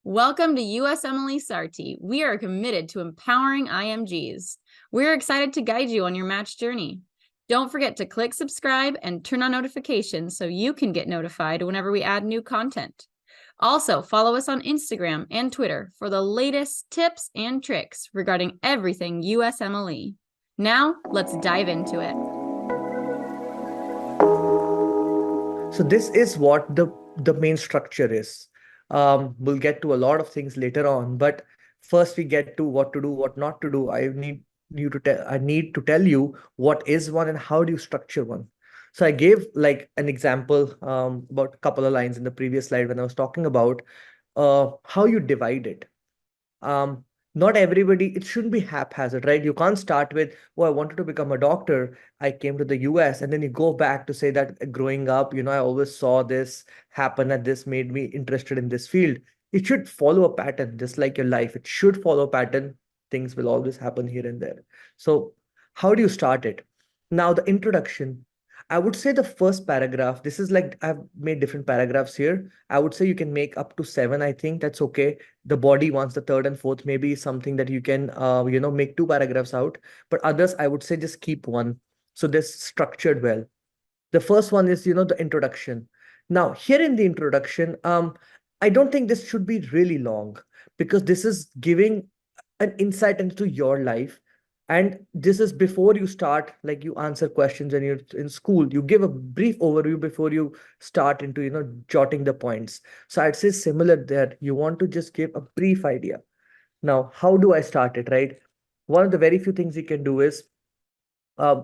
Welcome to USMLE SARTI. We are committed to empowering IMGs. We're excited to guide you on your match journey. Don't forget to click subscribe and turn on notifications so you can get notified whenever we add new content. Also, follow us on Instagram and Twitter for the latest tips and tricks regarding everything USMLE. Now, let's dive into it. So this is what the main structure is. We'll get to a lot of things later on, but first we get to what to do, what not to do. I need to tell you what is one and how do you structure one. So I gave like an example about a couple of lines in the previous slide when I was talking about how you divide it. um, Not everybody, it shouldn't be haphazard, right? You can't start with, oh, I wanted to become a doctor. I came to the US, and then you go back to say that growing up, I always saw this happen and this made me interested in this field. It should follow a pattern, just like your life. It should follow a pattern. Things will always happen here and there. So, how do you start it? Now, the introduction. I would say the first paragraph, this is like I've made different paragraphs here. I would say you can make up to seven. I think that's okay. The body wants the third and fourth, maybe something that you can make two paragraphs out, but others I would say just keep one, so they're structured well. The first one is the introduction. Now here in the introduction, I don't think this should be really long, because this is giving an insight into your life. And this is before you start, like you answer questions when you're in school, you give a brief overview before you start into jotting the points. So I'd say similar there, you want to just give a brief idea. Now how do I start it, right? One of the very few things you can do is uh,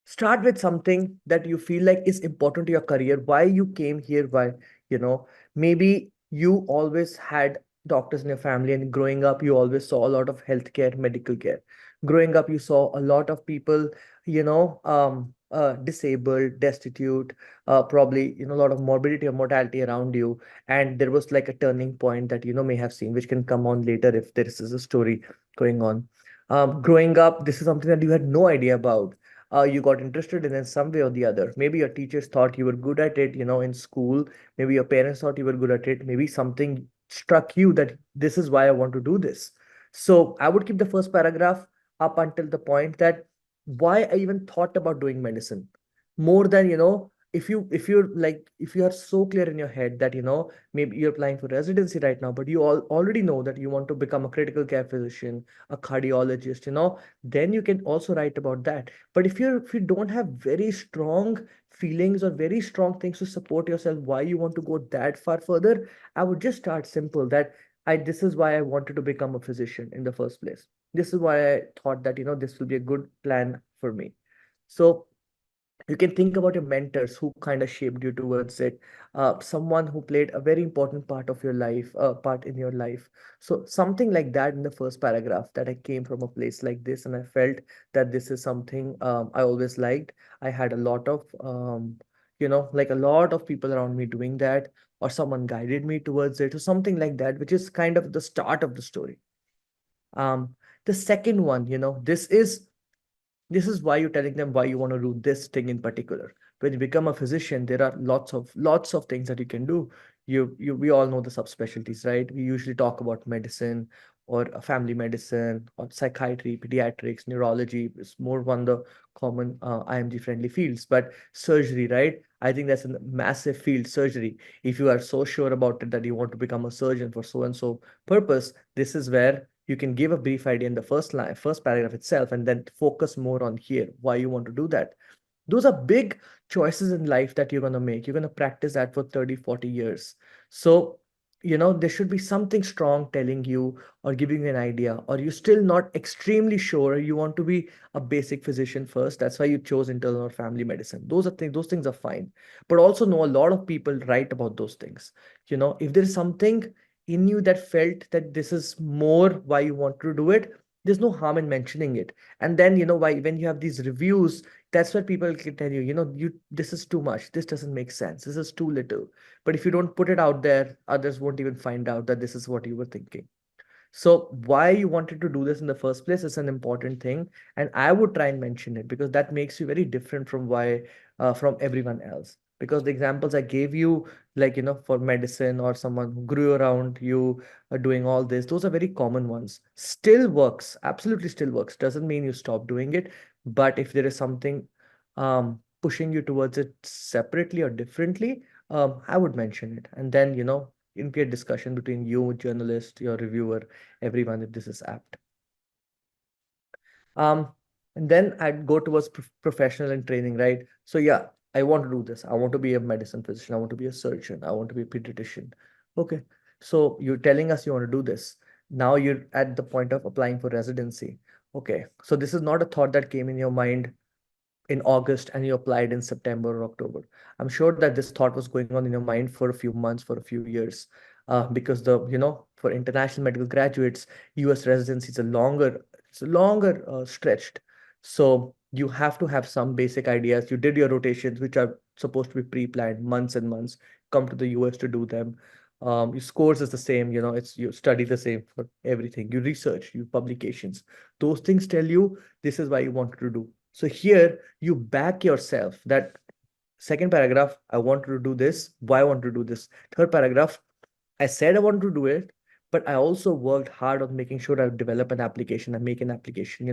start with something that you feel like is important to your career, why you came here, why, you know maybe you always had doctors in your family, and growing up you always saw a lot of healthcare, medical care. Growing up you saw a lot of people, disabled, destitute, probably a lot of morbidity or mortality around you, and there was like a turning point that may have seen, which can come on later if there is a story going on. Growing up, this is something that you had no idea about. You got interested in some way or the other. Maybe your teachers thought you were good at it, in school. Maybe your parents thought you were good at it. Maybe something struck you that this is why I want to do this. So I would keep the first paragraph up until the point that why I even thought about doing medicine. More than, if you are so clear in your head that, maybe you're applying for residency right now, but you already know that you want to become a critical care physician, a cardiologist, then you can also write about that. But if you don't have very strong feelings or very strong things to support yourself why you want to go that far further, I would just start simple, that I this is why I wanted to become a physician in the first place. This is why I thought that this will be a good plan for me. So you can think about your mentors who kind of shaped you towards it, someone who played a very important part in your life. So something like that in the first paragraph, that I came from a place like this and I felt that this is something I always liked. I had a lot of like a lot of people around me doing that, or someone guided me towards it, or something like that, which is kind of the start of the story. um the second one, this is why you're telling them why you want to do this thing in particular. When you become a physician, there are lots of things that you can do. We all know the subspecialties, right? We usually talk about medicine, or family medicine, or psychiatry, pediatrics, neurology is more one the common IMG friendly fields. But surgery, right? I think that's a massive field, surgery. If you are so sure about it that you want to become a surgeon for so and so purpose, this is where you can give a brief idea in the first paragraph itself, and then focus more on here, why you want to do that. Those are big choices in life that you're going to make. You're going to practice that for 30, 40 years. So, there should be something strong telling you or giving you an idea, or you're still not extremely sure. You want to be a basic physician first. That's why you chose internal or family medicine. Those things are fine. But also know a lot of people write about those things. If there's something in you that felt that this is more why you want to do it, there's no harm in mentioning it. And then why, when you have these reviews, that's where people can tell you, this is too much, this doesn't make sense, this is too little. But if you don't put it out there, others won't even find out that this is what you were thinking. So why you wanted to do this in the first place is an important thing, and I would try and mention it, because that makes you very different from everyone else. because the examples I gave you, like, for medicine or someone who grew around you doing all this, those are very common ones. Still works, absolutely still works. Doesn't mean you stop doing it, but if there is something pushing you towards it separately or differently, I would mention it. And then, in peer discussion between you, journalist, your reviewer, everyone, if this is apt. Um, and then I'd go towards professional and training, right? So yeah, I want to do this. I want to be a medicine physician. I want to be a surgeon. I want to be a pediatrician. Okay. So you're telling us you want to do this. Now you're at the point of applying for residency. Okay. So this is not a thought that came in your mind in August and you applied in September or October. I'm sure that this thought was going on in your mind for a few months, for a few years, because for international medical graduates, US residency is a longer stretched. So you have to have some basic ideas. You did your rotations, which are supposed to be pre-planned months and months, come to the US to do them. Your scores is the same, it's you study the same for everything. You research, you publications. Those things tell you this is why you wanted to do. So here you back yourself that second paragraph, I want to do this, why I want to do this. Third paragraph, I said I want to do it, but I also worked hard on making sure I develop an application and make an application.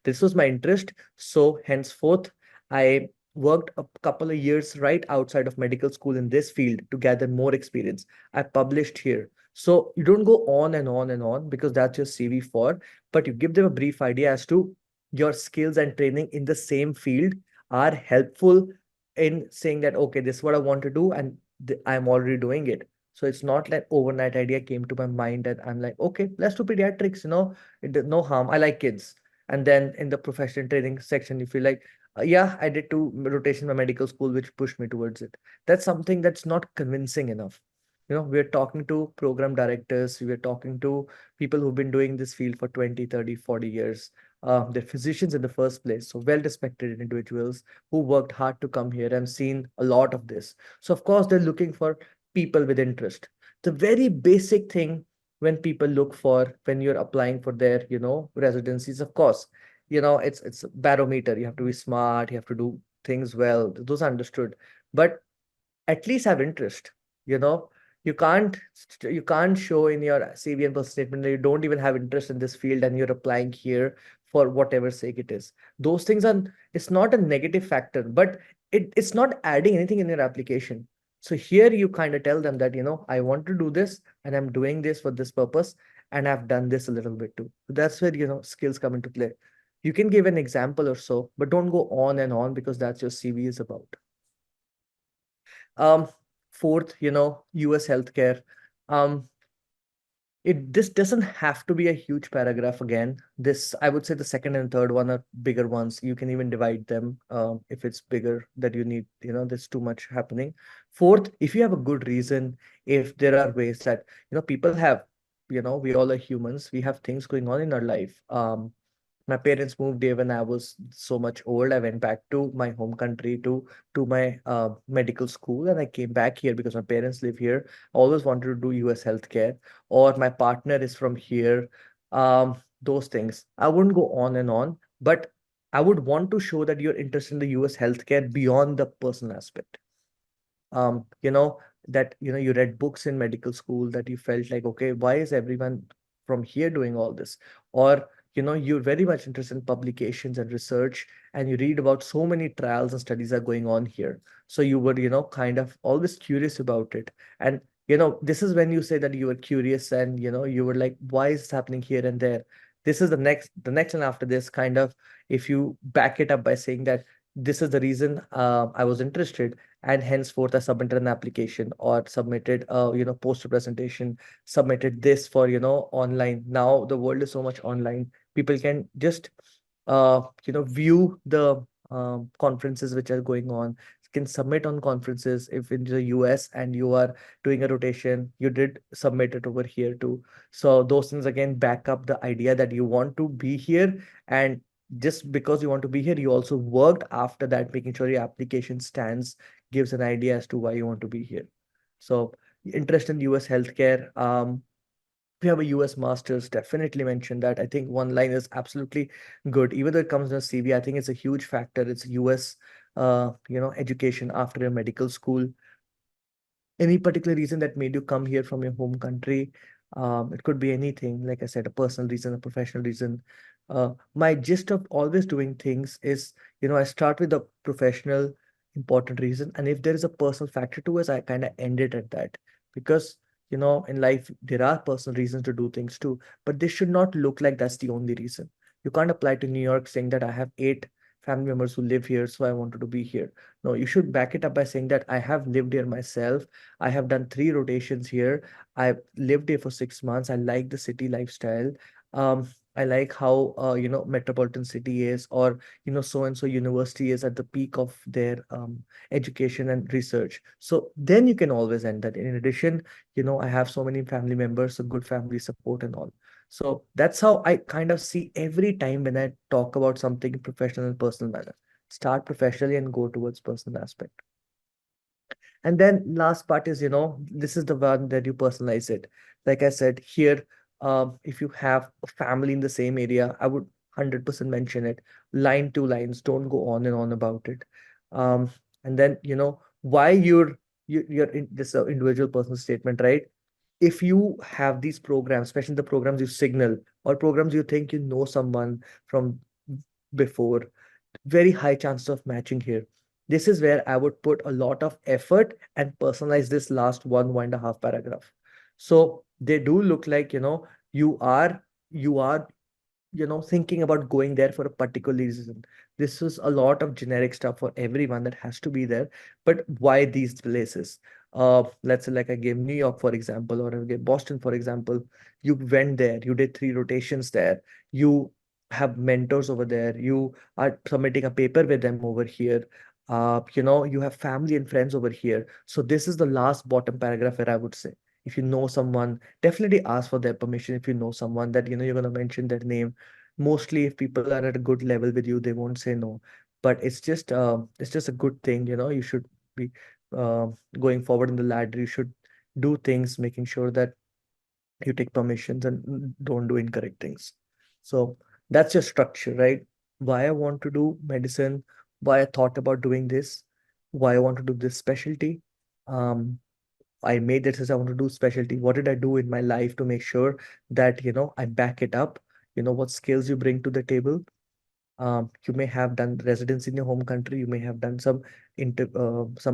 This was my interest. So henceforth, I worked a couple of years right outside of medical school in this field to gather more experience. I published here. So you don't go on and on and on because that's your CV for, but you give them a brief idea as to your skills and training in the same field are helpful in saying that, okay, this is what I want to do and I'm already doing it. So it's not like overnight idea came to my mind and I'm like, okay, let's do pediatrics, it did no harm. I like kids. And then in the professional training section, you feel like, yeah, I did two rotation in my medical school, which pushed me towards it. That's something that's not convincing enough. We're talking to program directors, we're talking to people who've been doing this field for 20, 30, 40 years. They're physicians in the first place, so well-respected individuals who worked hard to come here and seen a lot of this. So of course, they're looking for people with interest. The very basic thing when people look for when you're applying for their, residencies, of course, it's a barometer. You have to be smart, you have to do things well. Those are understood. But at least have interest. You know, you can't show in your CV and personal statement that you don't even have interest in this field and you're applying here for whatever sake it is. Those things are it's not a negative factor, but it's not adding anything in your application. So here you kind of tell them that, I want to do this and I'm doing this for this purpose and I've done this a little bit too. That's where, skills come into play. You can give an example or so, but don't go on and on because that's your CV is about. Um, Fourth, US healthcare. Um, this doesn't have to be a huge paragraph again. This, I would say the second and third one are bigger ones. You can even divide them if it's bigger that you need, there's too much happening. Fourth, if you have a good reason, if there are ways that, people have, we all are humans, we have things going on in our life. My parents moved here when I was so much old. I went back to my home country to my medical school, and I came back here because my parents live here. I always wanted to do US healthcare, or my partner is from here. Those things. I wouldn't go on and on, but I would want to show that you're interested in the US healthcare beyond the personal aspect. um you know that you read books in medical school that you felt like, okay, why is everyone from here doing all this? Or you're very much interested in publications and research, and you read about so many trials and studies are going on here. So you were kind of always curious about it. And this is when you say that you were curious, and you were like, why is this happening here and there? This is the next and after this kind of, if you back it up by saying that this is the reason I was interested, and henceforth I submitted an application or submitted poster presentation, submitted this for online. Now the world is so much online. People can just view the conferences which are going on, can submit on conferences. If in the US and you are doing a rotation, you did submit it over here too. So those things again back up the idea that you want to be here, and just because you want to be here, you also worked after that, making sure your application stands, gives an idea as to why you want to be here. So interest in US healthcare. If you have a US masters, definitely mention that. I think one line is absolutely good. Even though it comes in a CV, I think it's a huge factor. It's US education after your medical school, any particular reason that made you come here from your home country. It could be anything, like I said, a personal reason, a professional reason. My gist of always doing things is, I start with a professional important reason. And if there is a personal factor to it, I kind of end it at that. Because, in life, there are personal reasons to do things too, but this should not look like that's the only reason. You can't apply to New York saying that I have 8 family members who live here, so I wanted to be here. No, you should back it up by saying that I have lived here myself. I have done 3 rotations here. I've lived here for 6 months. I like the city lifestyle. Um, I like how metropolitan city is, or so and so university is at the peak of their education and research. So then you can always end that. In addition, I have so many family members, so good family support and all. So that's how I kind of see every time when I talk about something in professional and personal manner. Start professionally and go towards personal aspect. And then last part is, this is the one that you personalize it. Like I said here, if you have a family in the same area, I would 100% mention it. Line, 2 lines, don't go on and on about it. And then, why you're in this individual personal statement, right? If you have these programs, especially the programs you signal or programs you think you know someone from before, very high chances of matching here. This is where I would put a lot of effort and personalize this last 1.5 paragraph. So they do look like, you are thinking about going there for a particular reason. This is a lot of generic stuff for everyone that has to be there. But why these places? Let's say like I gave New York, for example, or I gave Boston, for example. You went there, you did 3 rotations there, you have mentors over there, you are submitting a paper with them over here. You have family and friends over here. So this is the last bottom paragraph where I would say, if you know someone, definitely ask for their permission. If you know someone that you're going to mention their name, mostly if people are at a good level with you, they won't say no. But it's just a good thing. You should be uh, going forward in the ladder. You should do things making sure that you take permissions and don't do incorrect things. So that's your structure, right? Why I want to do medicine, why I thought about doing this, why I want to do this specialty. um I made that, says I want to do specialty. What did I do in my life to make sure that, I back it up? What skills you bring to the table. You may have done residence in your home country. You may have done some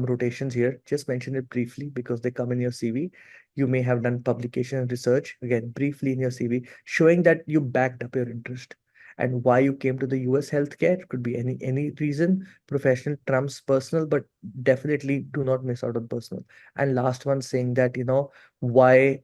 rotations here. Just mention it briefly because they come in your CV. You may have done publication and research, again, briefly in your CV, showing that you backed up your interest and why you came to the US healthcare. Could be any reason. Professional trumps personal, but definitely do not miss out on personal. And last one, saying that, why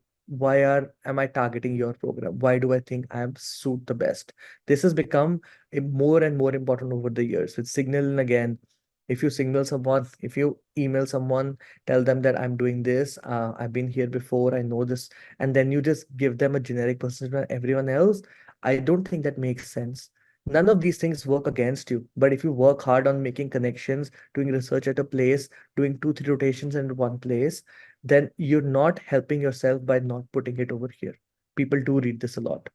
am I targeting your program? Why do I think I am suit the best? This has become more and more important over the years with signal. And again, if you signal someone, if you email someone, tell them that I'm doing this, I've been here before, I know this, and then you just give them a generic person to everyone else. I don't think that makes sense. None of these things work against you, but if you work hard on making connections, doing research at a place, doing 2 3 rotations in one place, then you're not helping yourself by not putting it over here. People do read this a lot.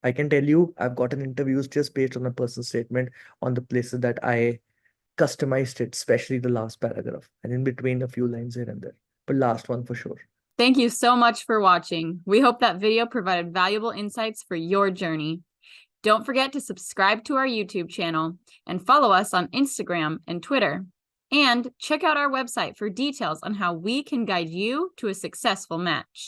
I can tell you, I've gotten interviews just based on a personal statement on the places that I customized it, especially the last paragraph and in between a few lines here and there. But last one for sure. Thank you so much for watching. We hope that video provided valuable insights for your journey. Don't forget to subscribe to our YouTube channel and follow us on Instagram and Twitter. And check out our website for details on how we can guide you to a successful match.